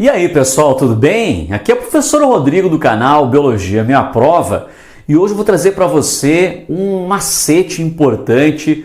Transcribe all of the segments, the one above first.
E aí pessoal, tudo bem? Aqui é o professor Rodrigo do canal Biologia Minha Prova e hoje eu vou trazer para você um macete importante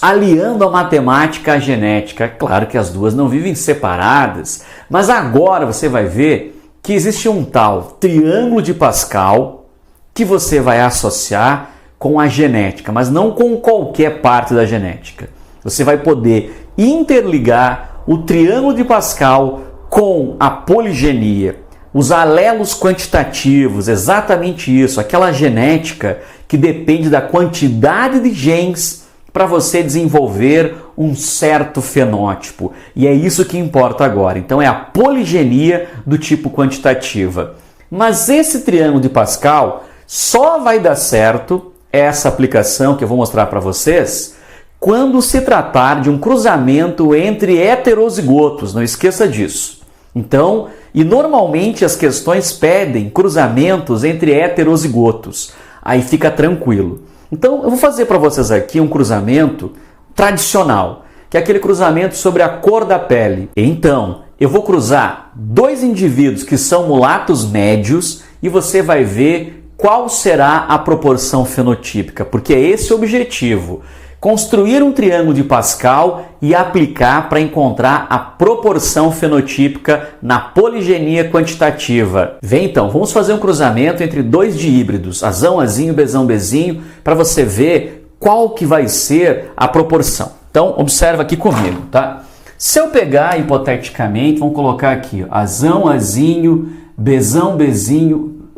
aliando a matemática à genética. É claro que as duas não vivem separadas, mas agora você vai ver que existe um tal triângulo de Pascal que você vai associar com a genética, mas não com qualquer parte da genética. Você vai poder interligar o triângulo de Pascal com a poligenia, os alelos quantitativos, exatamente isso, aquela genética que depende da quantidade de genes para você desenvolver um certo fenótipo. E é isso que importa agora. Então é a poligenia do tipo quantitativa. Mas esse triângulo de Pascal só vai dar certo, essa aplicação que eu vou mostrar para vocês, quando se tratar de um cruzamento entre heterozigotos, não esqueça disso. Então, e normalmente as questões pedem cruzamentos entre heterozigotos, aí fica tranquilo. Então, eu vou fazer para vocês aqui um cruzamento tradicional, que é aquele cruzamento sobre a cor da pele. Então, eu vou cruzar dois indivíduos que são mulatos médios e você vai ver qual será a proporção fenotípica, porque é esse o objetivo. Construir um triângulo de Pascal e aplicar para encontrar a proporção fenotípica na poligenia quantitativa. Vem então, vamos fazer um cruzamento entre dois díhbridos, Azão, Azinho, Bezão, Bezinho, para você ver qual que vai ser a proporção. Então, observa aqui comigo, tá? Se eu pegar, hipoteticamente, vamos colocar aqui, ó, Azão, Azinho, Bezão, Bezinho,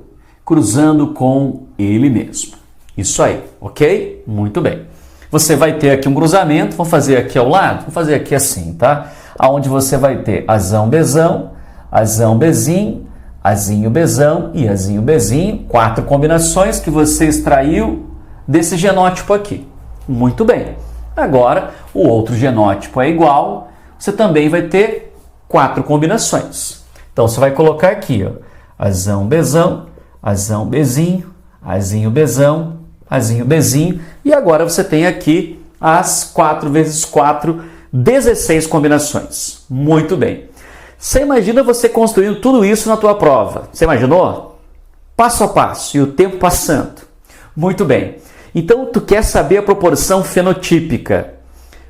cruzando com ele mesmo. Isso aí, ok? Muito bem. Você vai ter aqui um cruzamento, vou fazer aqui ao lado, vou fazer aqui assim, tá? Aonde você vai ter Azão, Bezão, Azão, Bezinho, Azinho, Bezão e Azinho, Bezinho, 4 combinações que você extraiu desse genótipo aqui. Muito bem. Agora, o outro genótipo é igual, você também vai ter 4 combinações. Então, você vai colocar aqui, ó, Azão, Bezão, Azão, Bezinho, Azinho, Bezão, Azinho, Bezinho, e agora você tem aqui as 4 vezes 4, 16 combinações. Muito bem. Você imagina você construindo tudo isso na tua prova? Você imaginou? Passo a passo e o tempo passando. Muito bem. Então, tu quer saber a proporção fenotípica.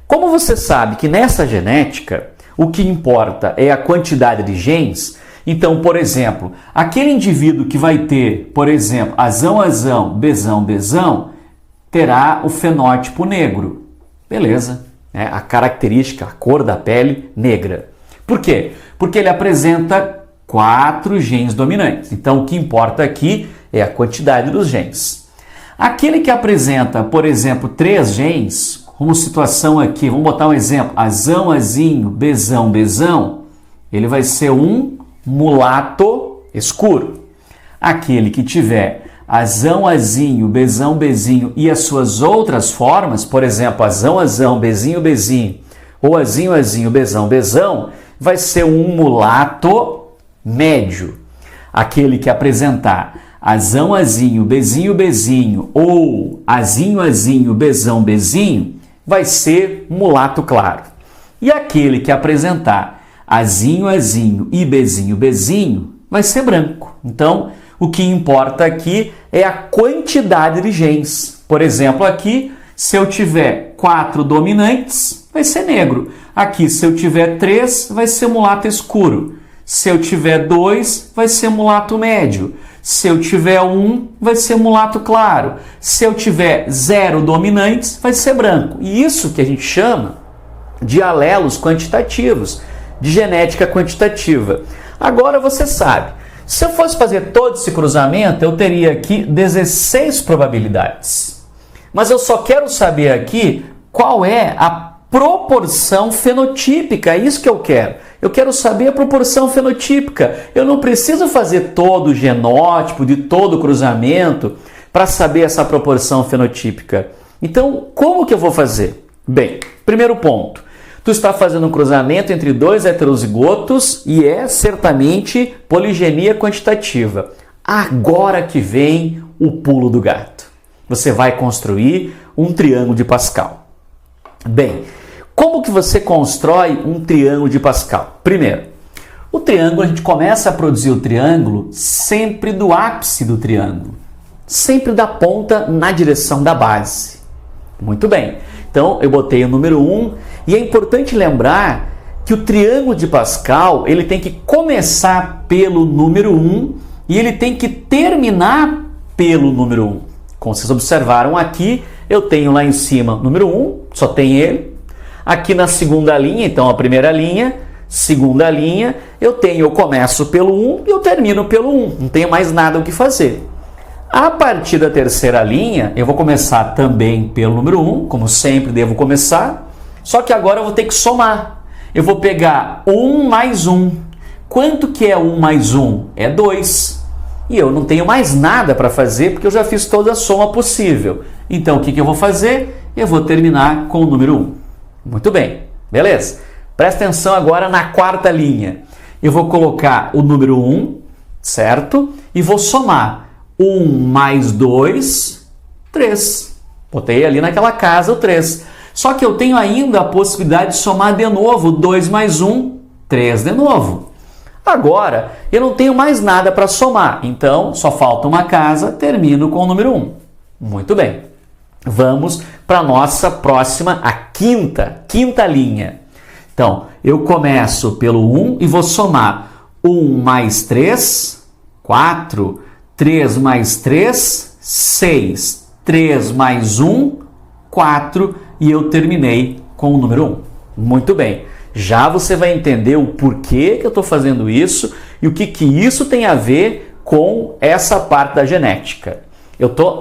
Como você sabe que nessa genética, o que importa é a quantidade de genes, então, por exemplo, aquele indivíduo que vai ter, por exemplo, Azão, Azão, Bezão, Bezão, terá o fenótipo negro. Beleza, né? A característica, a cor da pele negra. Por quê? Porque ele apresenta 4 genes dominantes. Então, o que importa aqui é a quantidade dos genes. Aquele que apresenta, por exemplo, 3 genes, uma situação aqui, vamos botar um exemplo, Azão, Azinho, Bezão, Bezão, ele vai ser um mulato escuro. Aquele que tiver Azão, Azinho, Bezão, Bezinho e as suas outras formas, por exemplo, Azão, Azão, Bezinho, Bezinho, ou Azinho, Azinho, Bezão, Bezão, vai ser um mulato médio. Aquele que apresentar Azão, Azinho, Bezinho, Bezinho, ou Azinho, Azinho, Bezão, Bezinho, vai ser mulato claro. E aquele que apresentar Azinho, Azinho e Bezinho, Bezinho, vai ser branco. Então, o que importa aqui é a quantidade de genes. Por exemplo, aqui, se eu tiver 4 dominantes, vai ser negro. Aqui, se eu tiver 3, vai ser mulato escuro. Se eu tiver 2, vai ser mulato médio. Se eu tiver 1, vai ser mulato claro. Se eu tiver 0 dominantes, vai ser branco. E isso que a gente chama de alelos quantitativos, de genética quantitativa. Agora você sabe, se eu fosse fazer todo esse cruzamento, eu teria aqui 16 probabilidades. Mas eu só quero saber aqui qual é a proporção fenotípica, é isso que eu quero. Eu quero saber a proporção fenotípica. Eu não preciso fazer todo o genótipo de todo o cruzamento para saber essa proporção fenotípica. Então, como que eu vou fazer? Bem, primeiro ponto. Tu está fazendo um cruzamento entre 2 heterozigotos e é certamente poligenia quantitativa. Agora que vem o pulo do gato. Você vai construir um triângulo de Pascal. Bem, como que você constrói um triângulo de Pascal? Primeiro, O triângulo, a gente começa a produzir o triângulo sempre do ápice do triângulo, sempre da ponta na direção da base. Muito bem, então eu botei o número 1 e é importante lembrar que o triângulo de Pascal ele tem que começar pelo número 1 e ele tem que terminar pelo número 1. Como vocês observaram aqui, eu tenho lá em cima o número 1, só tem ele. Aqui na segunda linha, então a primeira linha, segunda linha, eu começo pelo 1 e eu termino pelo 1. Não tenho mais nada o que fazer. A partir da terceira linha, eu vou começar também pelo número 1, como sempre devo começar, só que agora eu vou ter que somar. Eu vou pegar 1 mais 1. Quanto que é 1 mais 1? É 2. E eu não tenho mais nada para fazer porque eu já fiz toda a soma possível. Então, o que eu vou fazer? Eu vou terminar com o número 1. Muito bem, beleza? Presta atenção agora na quarta linha. Eu vou colocar o número 1, certo? E vou somar. 1 mais 2, 3. Botei ali naquela casa o 3. Só que eu tenho ainda a possibilidade de somar de novo. 2 mais 1, 3 de novo. Agora, eu não tenho mais nada para somar. Então, só falta uma casa, termino com o número 1. Muito bem. Vamos para a nossa próxima, a quinta linha. Então, eu começo pelo 1 e vou somar 1 mais 3, 4, 3 mais 3, 6, 3 mais 1, 4 e eu terminei com o número 1. Muito bem, já você vai entender o porquê que eu estou fazendo isso e o que isso tem a ver com essa parte da genética.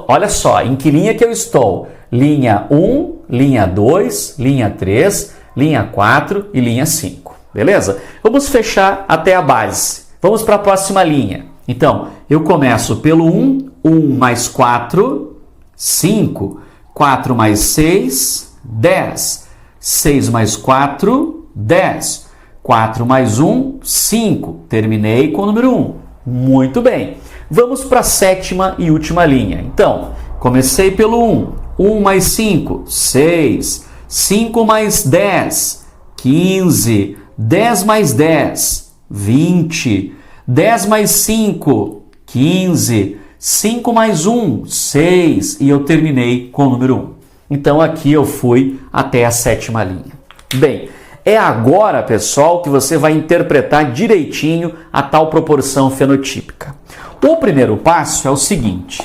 Olha só, em que linha que eu estou? Linha 1, linha 2, linha 3, linha 4 e linha 5. Beleza? Vamos fechar até a base. Vamos para a próxima linha. Então, eu começo pelo 1, 1 mais 4, 5, 4 mais 6, 10, 6 mais 4, 10, 4 mais 1, 5. Terminei com o número 1. Muito bem. Vamos para a sétima e última linha. Então, comecei pelo 1, 1 mais 5, 6, 5 mais 10, 15, 10 mais 10, 20, 10 mais 5, 15, 5 mais 1, 6 e eu terminei com o número 1. Então aqui eu fui até a sétima linha. Bem, é agora, pessoal, que você vai interpretar direitinho a tal proporção fenotípica. O primeiro passo é o seguinte.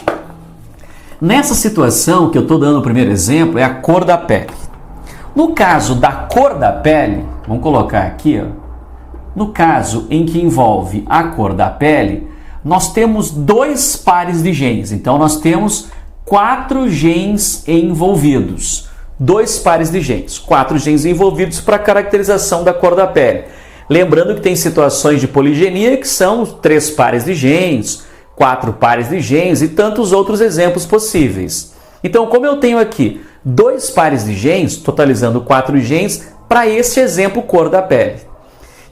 Nessa situação que eu estou dando o primeiro exemplo é a cor da pele. No caso da cor da pele, vamos colocar aqui, ó. No caso em que envolve a cor da pele, nós temos 2 pares de genes. Então, nós temos 4 genes envolvidos. 2 pares de genes. 4 genes envolvidos para a caracterização da cor da pele. Lembrando que tem situações de poligenia que são 3 pares de genes, 4 pares de genes e tantos outros exemplos possíveis. Então, como eu tenho aqui 2 pares de genes, totalizando 4 genes, para esse exemplo cor da pele.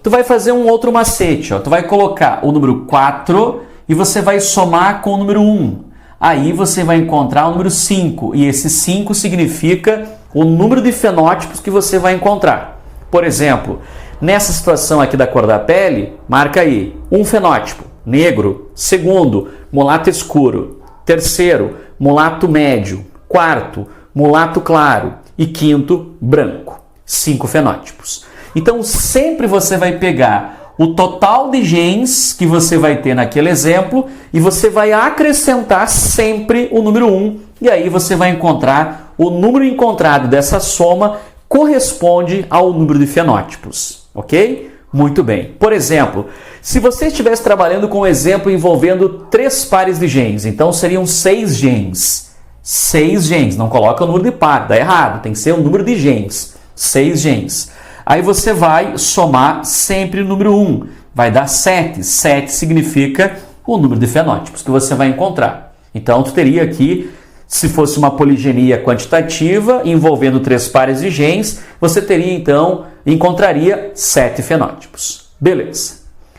Tu vai fazer um outro macete, ó. Tu vai colocar o número 4 e você vai somar com o número 1. Aí você vai encontrar o número 5 e esse 5 significa o número de fenótipos que você vai encontrar. Por exemplo, nessa situação aqui da cor da pele, marca aí um fenótipo, negro, segundo, mulato escuro, terceiro, mulato médio, quarto, mulato claro e quinto, branco. 5 fenótipos. Então, sempre você vai pegar o total de genes que você vai ter naquele exemplo e você vai acrescentar sempre o número 1 e aí você vai encontrar o número encontrado dessa soma corresponde ao número de fenótipos, ok? Muito bem. Por exemplo, se você estivesse trabalhando com um exemplo envolvendo 3 pares de genes, então seriam 6 genes. 6 genes, não coloca o número de par, dá errado, tem que ser o número de genes. 6 genes. Aí você vai somar sempre o número 1. Vai dar 7. 7 significa o número de fenótipos que você vai encontrar. Então, tu teria aqui, se fosse uma poligenia quantitativa envolvendo 3 pares de genes, você teria, então, encontraria 7 fenótipos. Beleza.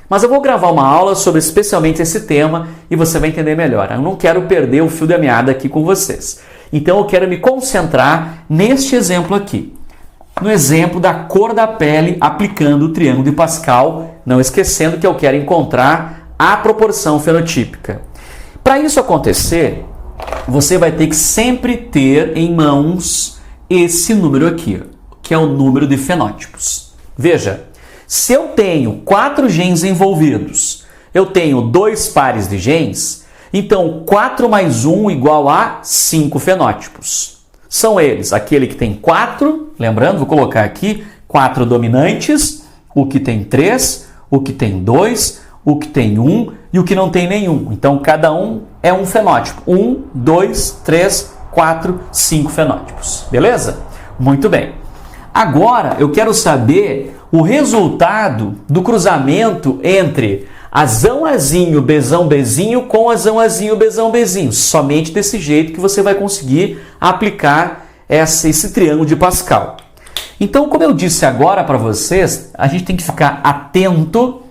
Mas eu vou gravar uma aula sobre especialmente esse tema e você vai entender melhor. Eu não quero perder o fio da meada aqui com vocês. Então, eu quero me concentrar neste exemplo aqui. no exemplo da cor da pele aplicando o triângulo de Pascal, não esquecendo que eu quero encontrar a proporção fenotípica. Para isso acontecer, você vai ter que sempre ter em mãos esse número aqui, que é o número de fenótipos. Veja, se eu tenho 4 genes envolvidos, eu tenho 2 pares de genes, então 4 mais 1 igual a 5 fenótipos. São eles, aquele que tem 4, lembrando, vou colocar aqui, 4 dominantes, o que tem 3, o que tem 2, o que tem 1 e o que não tem nenhum. Então, cada um é um fenótipo. 1, 2, 3, 4, 5 fenótipos. Beleza? Muito bem. Agora, eu quero saber o resultado do cruzamento entre azão azinho, bezão bezinho com azão azinho, bezão bezinho. Somente desse jeito que você vai conseguir aplicar esse triângulo de Pascal. Então, como eu disse agora para vocês, a gente tem que ficar atento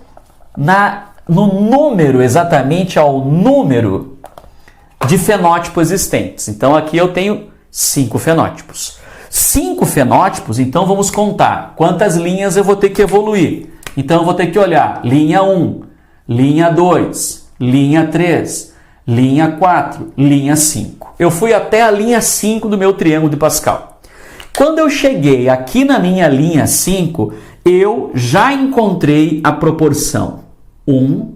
no número, exatamente ao número de fenótipos existentes. Então, aqui eu tenho 5 fenótipos. 5 fenótipos, então vamos contar quantas linhas eu vou ter que evoluir. Então, eu vou ter que olhar linha 1, linha 2, linha 3, linha 4, linha 5. Eu fui até a linha 5 do meu triângulo de Pascal. Quando eu cheguei aqui na minha linha 5, eu já encontrei a proporção 1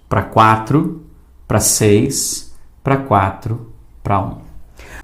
para 4, para 6, para 4, para 1.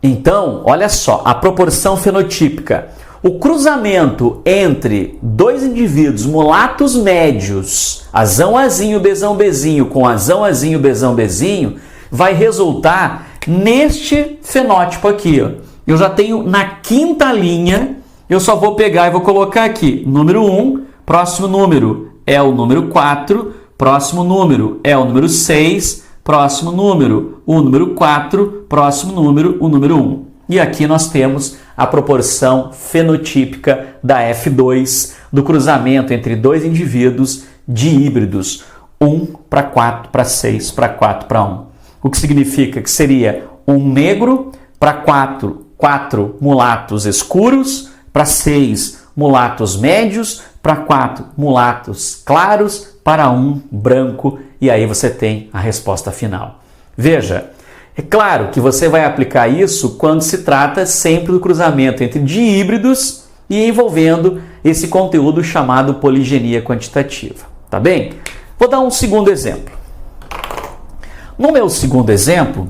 Então, olha só, a proporção fenotípica. O cruzamento entre 2 indivíduos mulatos médios, azão azinho, bezão bezinho, com azão azinho, bezão bezinho, vai resultar neste fenótipo aqui. Ó. Eu já tenho na 5ª linha, eu só vou pegar e vou colocar aqui, número 1, próximo número é o número 4, próximo número é o número 6, próximo número, o número 4, próximo número, o número 1. E aqui nós temos a proporção fenotípica da F2 do cruzamento entre 2 indivíduos de híbridos, 1 para 4 para 6 para 4 para 1. O que significa que seria um negro para 4 mulatos escuros, para 6 mulatos médios, para 4 mulatos claros, para 1 branco, e aí você tem a resposta final. Veja, é claro que você vai aplicar isso quando se trata sempre do cruzamento entre díhíbridos e envolvendo esse conteúdo chamado poligenia quantitativa. Tá bem? Vou dar um segundo exemplo. No meu segundo exemplo,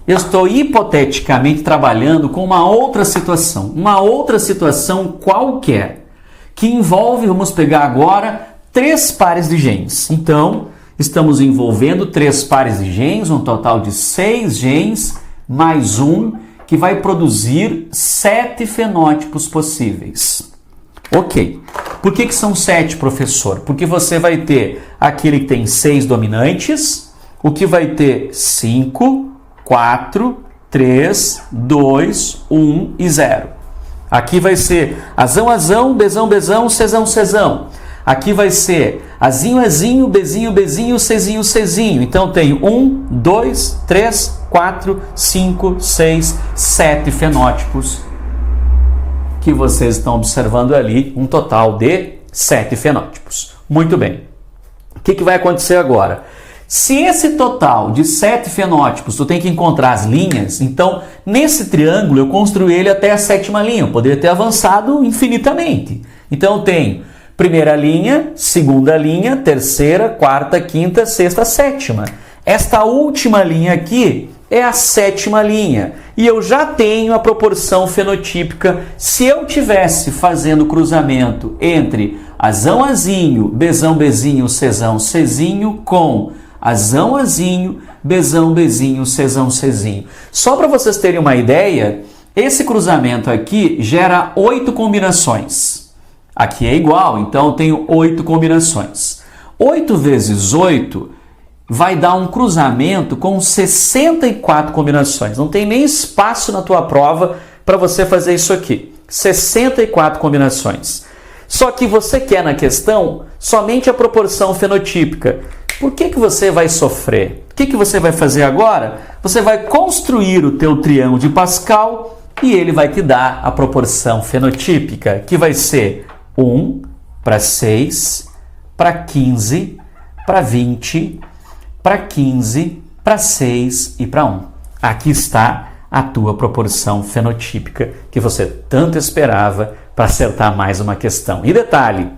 eu estou hipoteticamente trabalhando com uma outra situação qualquer, que envolve, vamos pegar agora, 3 pares de genes. Então, estamos envolvendo 3 pares de genes, um total de 6 genes, mais 1, que vai produzir 7 fenótipos possíveis. Ok. Por que são 7, professor? Porque você vai ter aquele que tem 6 dominantes, o que vai ter 5, 4, 3, 2, 1 e 0. Aqui vai ser azão, azão, bezão, bezão, cezão, cezão. Aqui vai ser azinho, azinho, bezinho, bezinho, cezinho, cezinho. Então tem 1, 2, 3, 4, 5, 6, 7 fenótipos que vocês estão observando ali, um total de 7 fenótipos. Muito bem. O que vai acontecer agora? Se esse total de 7 fenótipos, tu tem que encontrar as linhas, então nesse triângulo eu construí ele até a 7ª linha, eu poderia ter avançado infinitamente. Então eu tenho primeira linha, segunda linha, terceira, quarta, quinta, sexta, 7ª. Esta última linha aqui é a 7ª linha e eu já tenho a proporção fenotípica se eu tivesse fazendo cruzamento entre azão, azinho, bezão, bezinho, cezão, cezinho com azão, azinho, bezão, bezinho, cezão, cezinho. Só para vocês terem uma ideia, esse cruzamento aqui gera 8 combinações. Aqui é igual, então eu tenho 8 combinações. 8 vezes 8 vai dar um cruzamento com 64 combinações. Não tem nem espaço na tua prova para você fazer isso aqui. 64 combinações. Só que você quer na questão somente a proporção fenotípica. Por que você vai sofrer? O que você vai fazer agora? Você vai construir o teu triângulo de Pascal e ele vai te dar a proporção fenotípica, que vai ser 1 para 6, para 15, para 20, para 15, para 6 e para 1. Aqui está a tua proporção fenotípica que você tanto esperava para acertar mais uma questão. E detalhe,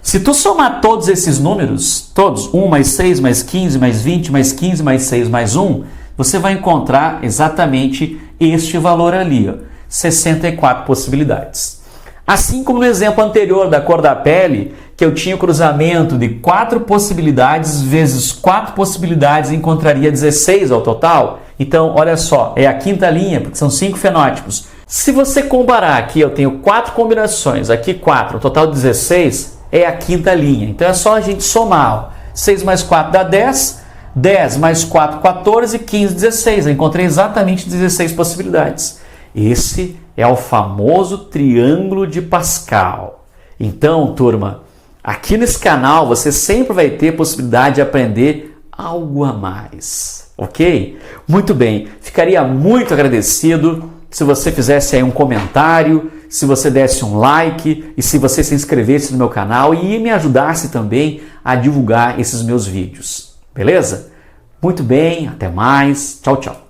se tu somar todos esses números, todos, 1 mais 6 mais 15 mais 20 mais 15 mais 6 mais 1, você vai encontrar exatamente este valor ali, ó, 64 possibilidades. Assim como no exemplo anterior da cor da pele, que eu tinha o cruzamento de 4 possibilidades vezes 4 possibilidades e encontraria 16 ao total. Então, olha só, é a quinta linha, porque são 5 fenótipos. Se você comparar aqui, eu tenho 4 combinações, aqui 4, total 16, é a quinta linha. Então é só a gente somar, ó. 6 mais 4 dá 10, 10 mais 4, 14, 15, 16. Eu encontrei exatamente 16 possibilidades. Esse é o famoso triângulo de Pascal. Então, turma, aqui nesse canal você sempre vai ter possibilidade de aprender algo a mais, ok? Muito bem, ficaria muito agradecido se você fizesse aí um comentário, se você desse um like e se você se inscrevesse no meu canal e me ajudasse também a divulgar esses meus vídeos, beleza? Muito bem, até mais, tchau, tchau.